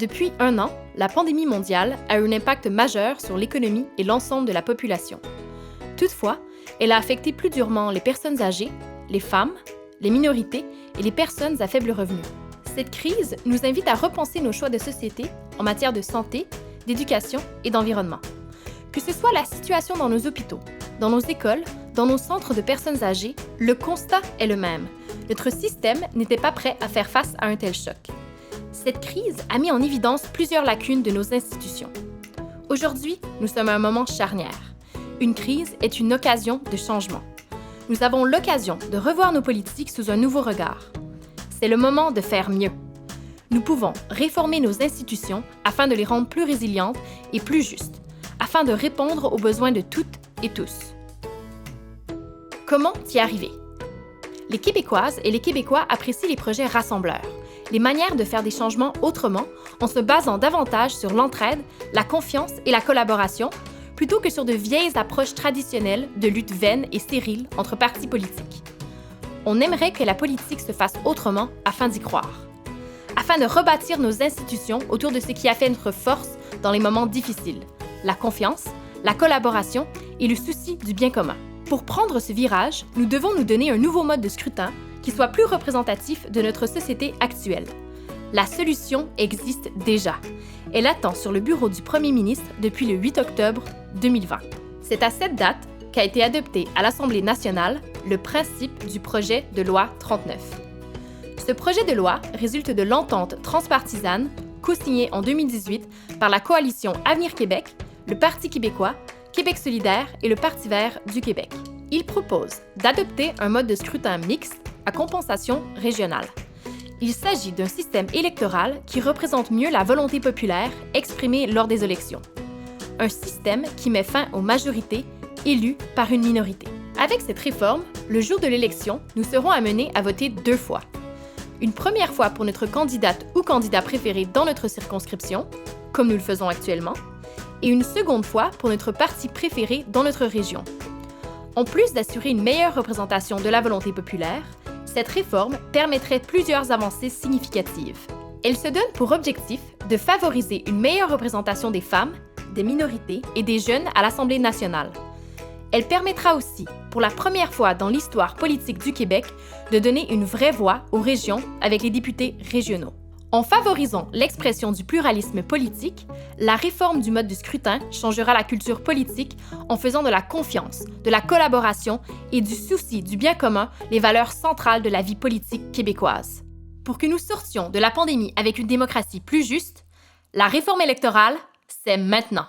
Depuis 1 an, la pandémie mondiale a eu un impact majeur sur l'économie et l'ensemble de la population. Toutefois, elle a affecté plus durement les personnes âgées, les femmes, les minorités et les personnes à faible revenu. Cette crise nous invite à repenser nos choix de société en matière de santé, d'éducation et d'environnement. Que ce soit la situation dans nos hôpitaux, dans nos écoles, dans nos centres de personnes âgées, le constat est le même. Notre système n'était pas prêt à faire face à un tel choc. Cette crise a mis en évidence plusieurs lacunes de nos institutions. Aujourd'hui, nous sommes à un moment charnière. Une crise est une occasion de changement. Nous avons l'occasion de revoir nos politiques sous un nouveau regard. C'est le moment de faire mieux. Nous pouvons réformer nos institutions afin de les rendre plus résilientes et plus justes, afin de répondre aux besoins de toutes et tous. Comment y arriver? Les Québécoises et les Québécois apprécient les projets rassembleurs, les manières de faire des changements autrement en se basant davantage sur l'entraide, la confiance et la collaboration, plutôt que sur de vieilles approches traditionnelles de lutte vaine et stérile entre partis politiques. On aimerait que la politique se fasse autrement afin d'y croire, afin de rebâtir nos institutions autour de ce qui a fait notre force dans les moments difficiles, la confiance, la collaboration et le souci du bien commun. Pour prendre ce virage, nous devons nous donner un nouveau mode de scrutin qui soit plus représentatif de notre société actuelle. La solution existe déjà. Elle attend sur le bureau du Premier ministre depuis le 8 octobre 2020. C'est à cette date qu'a été adopté à l'Assemblée nationale le principe du projet de loi 39. Ce projet de loi résulte de l'entente transpartisane co-signée en 2018 par la coalition Avenir Québec, le Parti québécois, Québec solidaire et le Parti vert du Québec. Il propose d'adopter un mode de scrutin mixte à compensation régionale. Il s'agit d'un système électoral qui représente mieux la volonté populaire exprimée lors des élections. Un système qui met fin aux majorités élues par une minorité. Avec cette réforme, le jour de l'élection, nous serons amenés à voter 2 fois. Une première fois pour notre candidate ou candidat préféré dans notre circonscription, comme nous le faisons actuellement, et une seconde fois pour notre parti préféré dans notre région. En plus d'assurer une meilleure représentation de la volonté populaire, cette réforme permettrait plusieurs avancées significatives. Elle se donne pour objectif de favoriser une meilleure représentation des femmes, des minorités et des jeunes à l'Assemblée nationale. Elle permettra aussi, pour la première fois dans l'histoire politique du Québec, de donner une vraie voix aux régions avec les députés régionaux. En favorisant l'expression du pluralisme politique, la réforme du mode de scrutin changera la culture politique en faisant de la confiance, de la collaboration et du souci du bien commun les valeurs centrales de la vie politique québécoise. Pour que nous sortions de la pandémie avec une démocratie plus juste, la réforme électorale, c'est maintenant.